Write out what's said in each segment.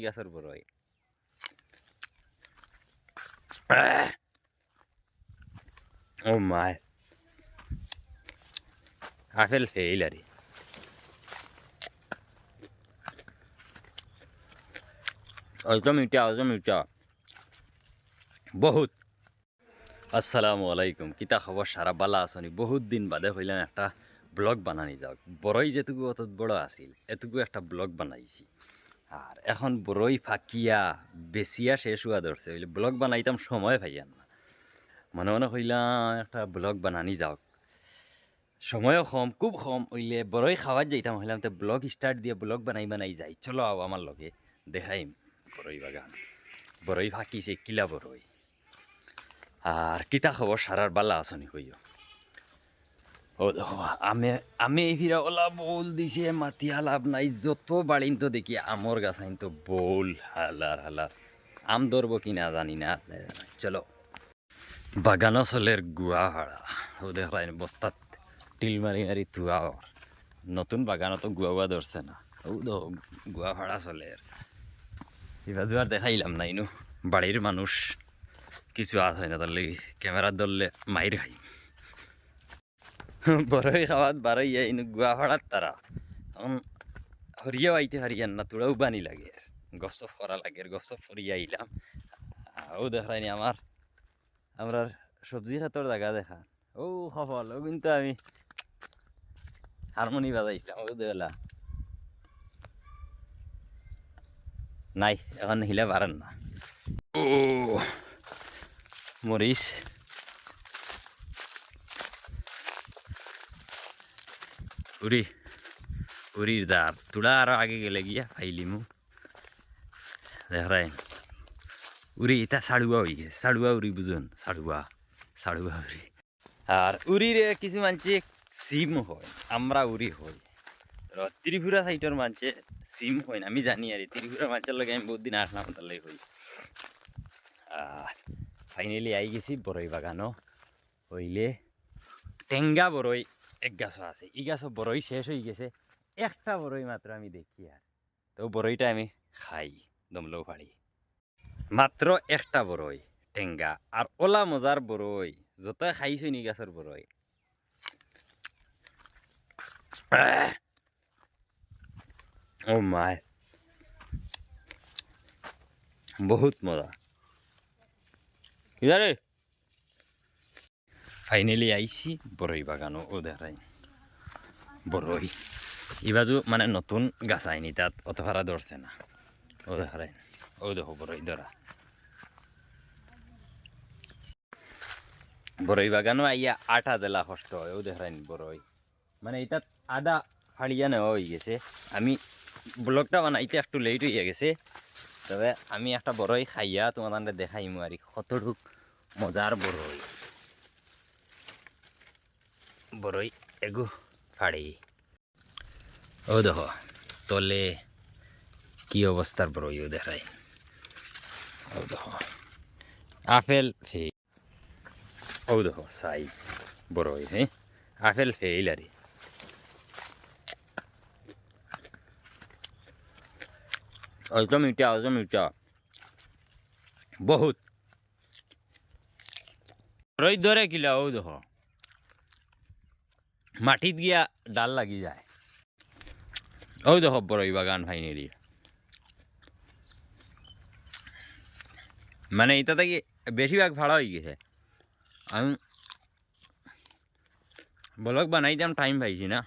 গাছের বড়ই ও মাই apple fail আরে অত মিঠা বহুত। আসসালামু আলাইকুম, কিতা খবর? সারা বালা আসনি? বহুত দিন বাদে হইলাম একটা ব্লগ বানানি যাও। বড়ই যেটুকু অত বড় আছিল এটুকু একটা ব্লগ বানাইছি। আর এখন বড়ই ফাঁকিয়া বেশিয়া শেষ হওয়া ধরছে, হইলে ব্লগ বানাইতাম সময় পাইয়ান না। মনে মনে হইলাম একটা ব্লগ বানানি যাও, সময়ও কম, খুব কম হইলে বড়ই খাওয়ার যাইতাম। হইলাম তো ব্লগ স্টার্ট দিয়ে ব্লগ বানাই যাই, চলো আও আমার লগে দেখাইম বড়ই বাগান। বড়ই ফাঁকিছে কিলা বড়ই। আর কিতা খবর? সারার বালা আসনি কইও। ও দেখো আমি আমি এই ফিরা ওলা বল দিছে, মাতিয়া লাভ নাই। যত বাড়িন তো দেখি আমর গাছ আইন তো বল হালার হালার। আম ধরবো কি না জানি না। চলো বাগানো চলের গুয়া ভাড়া ও দেখাইন বস্তাত টিল মারি মারি ধুয়া। নতুন বাগানো তো গুয়া ধরছে না। ও দো গুয়া ভাড়া চলের এবার দুয়ার দেখাইলাম না ইনু। বাড়ির মানুষ কিছু আছে না, তার লাগি ক্যামেরা ধরলে মাইর খাই। বড়ই খাওয়াত বারইয়া ইনু গুয়া ভাড়ার তারা এখন হরিয়াও আইতে হারিয়ান না, তোরাও বানি লাগে, গপসপ করা লাগে। গপসপ হরিয়া আইলাম। ও দেখায়নি আমরা সবজি খাতর জায়গা দেখা। ও সফল ও কিন্তু আমি হারমোনি বাজাইছিলাম। ও দেলা নাই, এখন হিলে পারেন না। ও মরিচ উড়ি উড়ির দাঁত তোরা আরো আগে গেলে গিয়া ফাইলিমু দেখায়। উড়ি এটা সাড়ুয়া হয়ে গেছে, সাড়ুয়া উড়ি বুঝুন, সাড়ুয়া সাড়ুয়া উড়ি। আর উড়িরে কিছু মানছে সিম হয়, আমরা উড়ি হই। ত্রিপুরা সাইটের মানছে সিম হয় না, আমি জানি আর ত্রিপুরা মানছের লগে আমি বহুত দিন আসলাম, তার লাগে হই। ফাইনালি আই গেছি বড়ই বাগানো। হইলে টেঙ্গা বড়ই এক গাছও আছে, এই গাছও বড়ই শেষ হয়ে গেছে। একটা বড়ই মাত্র আমি দেখি, আর তো বড়ইটা আমি খাই দমলেও পারি। মাত্র একটা বড়ই টেঙ্গা, আর ওলা মজার বড়ই যত খাইছো নি গাছের বড়ই। ও মাই বহুত মজা। ইদারে ফাইনালি আইছি বড়ই বাগানো। ও দেখাই বড়ই ইবাজু মানে নতুন গাছ আইনি, তাত অত ভাড়া ধরছে না। ও দেখাই ও দেখো বড়ই ধরা। বড়ই বাগানো আইয়া আটা দেলা কষ্ট হয়। ও দেখাই বড়ই মানে এটা আদা ফাড়িয়া নেওয়া হয়ে গেছে। আমি ব্লগটা বানাইতে একটু লেট হইয়া গেছে, তবে আমি একটা বড়ই খাইয়া তোমাদের দেখাইমু আর কতটুক মজার বড়ই। বড়ই এগু ফাড়ি ও দেখো তলে কি অবস্থার বড়ই। ও দেখাই ও দেখো আপেল ফেল। ও দেখো সাইজ বড়ই, হ্যাঁ আপেল ফেল আরে। অত মিঠা বহুত। বড়ই ধরে কিলা ও দেখো মাটিত গিয়া ডাল লাগি যায়। ও দেখো বড়ই বাগান ফাইনালি। মানে এটা থেকে বেশিরভাগ ভাড়া হয়ে গেছে। আমি ব্লগ বানাইতাম টাইম পাইছি না,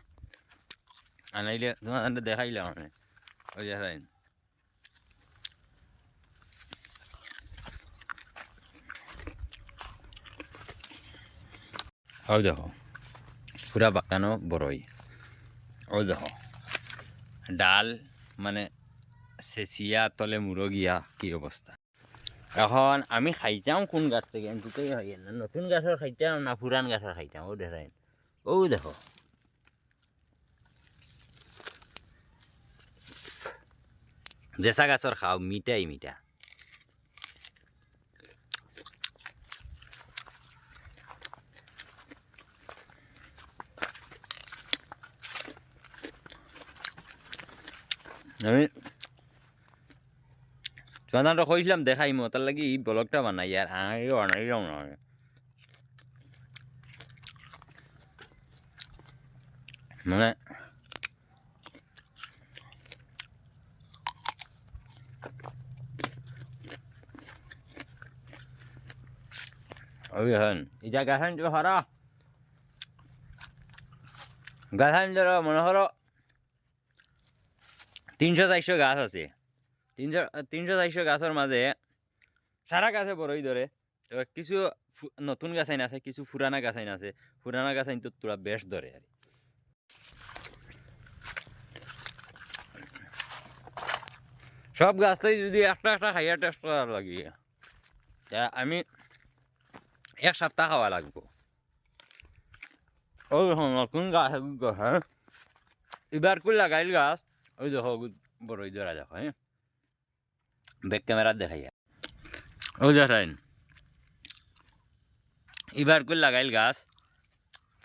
আনাইলে তোমার দেখাইলাম মানে। ওই দেখাই ও দেখো পুরা বাগানো বড়ই। ও দেখো ডাল মানে সেচিয়া তলে মুড়ো গিয়া কি অবস্থা। এখন আমি খাইতাম কোন গাছ থেকে, আমি দুটোই খাই না, নতুন গাছের খাইতাম না পুরান গাছের খাইতাম। ও দেখাই ও দেখো জেসা গাছের খাও মিঠাই মিঠা। আমি তোমাদের কইছিলাম দেখাইমো তার লাগি এই ব্লগটা বানাই আর বানাইলাম না মানে ওই হন এটা গাছান তো হরা গাছান ধরো মনে করো 300-400 গাছ আছে 300-400 গাছের মাঝে সারা গাছে বড়ই ধরে তো কিছু নতুন গাছাইন আছে কিছু পুরানা গাছাইন আছে পুরানা গাছাইন তো তোরা বেশ ধরে আর সব গাছটাই যদি একটা একটা খাইয়া টেস্ট করার লাগি আমি 1 সপ্তাহ খাওয়া লাগবো ওই নতুন গাছ হ্যাঁ এবার করে লাগাইল গাছ ওই দেখো বড়ই ধরা দেখো হ্যাঁ ব্যাক ক্যামেরা দেখাইয়া ওই দেখেন এবার করে লাগাইল গাছ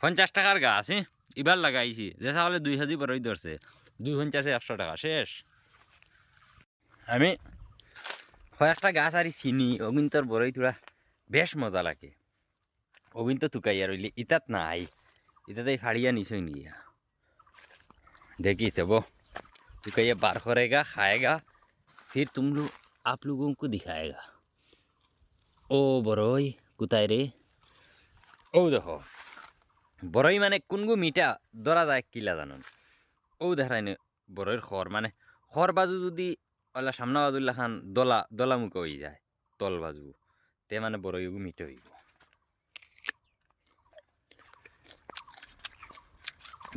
50 টাকার গাছ হ্যাঁ এবার লাগাইছি যে তাহলে 2 হাজি বড়ই ধরছে 250 100 টাকা শেষ আমি কয়েকটা গাছ আর চিনি ওগুন তোর বড়ই তোরা বেশ মজা লাগে ওগুন তো তুকাইয়া রইলি ইতাত নাই इतना फाड़िया नीचे नहीं गया देखिए जब वो तुकाइया बार करेगा खाएगा फिर आप लोगों को दिखाएगा ओ बरोई कुताई रे ओ देखो बरोई माने कुनगु मीठा दरा जाए किला जानन ओ देखायनो बरोईर खर माने खर बाजू যদি ওলা সামনা বাজুলা খান দলা দলা মুখ হয়ে যায় তল বাজু তে মানে বড়ইগু মিঠা হইব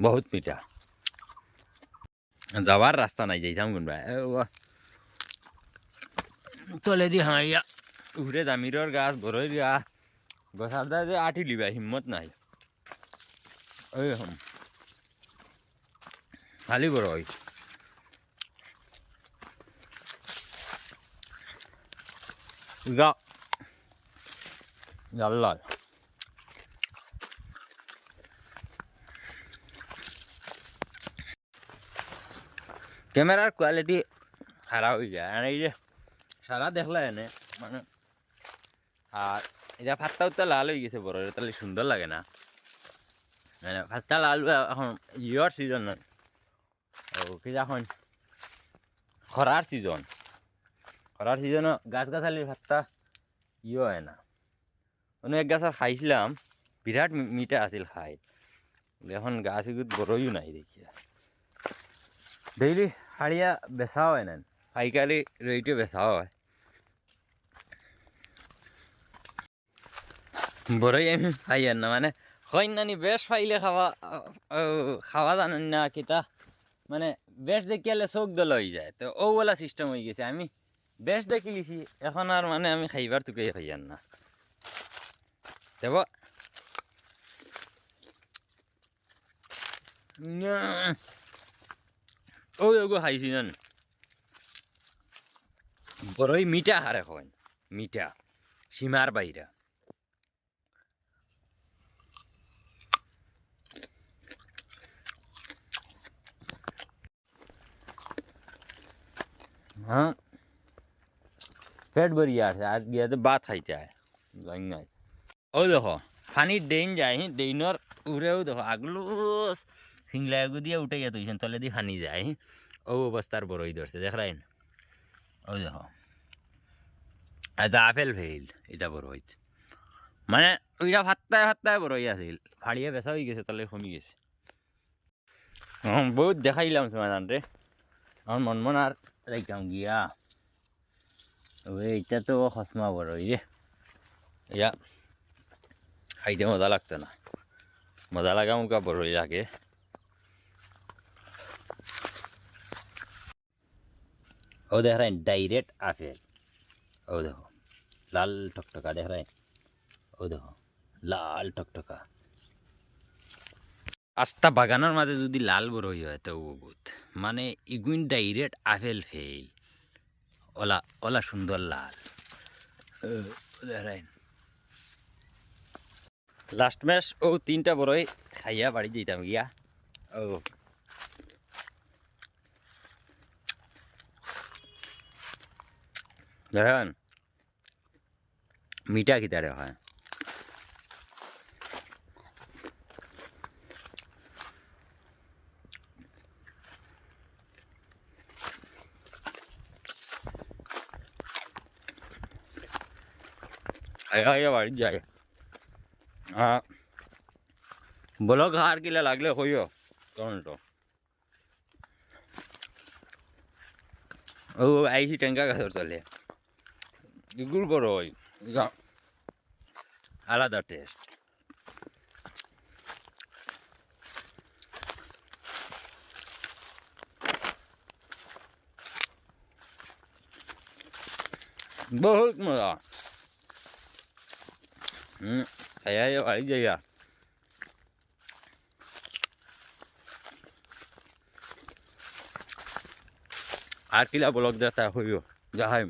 बहुत मीठा যাওয়ার রাস্তা নাই যাইতাম কোনবা তলে দি হাইয়া উড়ে জামিরর গাছ বড়ই গাছ গছার দা যে আঠি লিবা হিম্মত নাই ওই খালি বড়ই গা লাল ক্যামেরার কোয়ালিটি খারাপ হয়ে যায় আর এই যে সারা দেখলা এনে মানে আর এটা ফাত্তা উত্তা লাল হয়ে গেছে বড় তাহলে সুন্দর লাগে না মানে ফাত্তা লাল এখন ইয়র সিজন নয় ও কি এখন খরার সিজনও গাছ গাছালির ফাত্তা ইয়ে হয় না অন্য এক গাছ আর খাইছিলাম বিরাট মিঠা আছিল খাই এখন গাছ এগুলো বড়ইও নাই দেখি ডেইলি হাড়িয়া বেচা হয় না পাইকারি রেটে বেচা হয় বড়ই আমি খাই আর না মানে কন্যানি বেশ পাইলে খাওয়া জানেন না কিতা মানে বেশ দেখিয়ালে চোখ দল হয়ে যায় তো ও বলা সিস্টেম হয়ে গেছে আমি বেশ দেখি লিছি এখন আর মানে আমি খাইবার তোকে খাই আর না দেব ওই ওগো খাইছি না বড়ই মিঠা হার এখন মিঠা সীমার বাইরা हाँ पेट भरिया आज गया तो बात खाइते है ओ देखो पानी डेन जाए डेनर उड़े देखो आगलू सिंगला दिया उठे गया तो तले दी पानी जाए ओ अवस्थार बड़ई धरছে देख रहा है ओ देखो এটা আপেল ফেল এটা বড়ই মানে ওইটা ফাত্তায় বড়ই আছিল ফাড়িয়ে বেচা হয়ে গেছে তাহলে কমে গেছে বহুত দেখাইলাম সমাধান রে আমার মন আর রাইকাম গিয়া ওই এটা তো খসমা বড়ই রে ইয়া খাইতে মজা লাগতো না মজা লাগা মুখা বড়ই লাগে ও देख रहे हैं डायरेक्ट আপেল ओ देखो लाल टकटका देख रहे हैं ओ देखो लाल टकटका আস্তা বাগানের মাঝে যদি লাল বড়ই হয় তো বহুত মানে ইগুইন ডাইরেক্ট আপেল ফেল ওলা ওলা সুন্দর লাল লাস্ট ম্যাচ ও 3টা বড়ই খাইয়া বাড়ি যেতাম গিয়া ও দেখেন মিঠা কিতারে হয় বাড়ি যায় ব্লগ হার কিলা লাগলে কইও তখন তো ও আইসি টেঙ্কা গাছের চলে এগুলো বড় হয় আলাদা টেস্ট বহুত মজা খাইয়া বাড়ি যাইয়া আর কিলা ব্লগ দেখা হইও যাহাই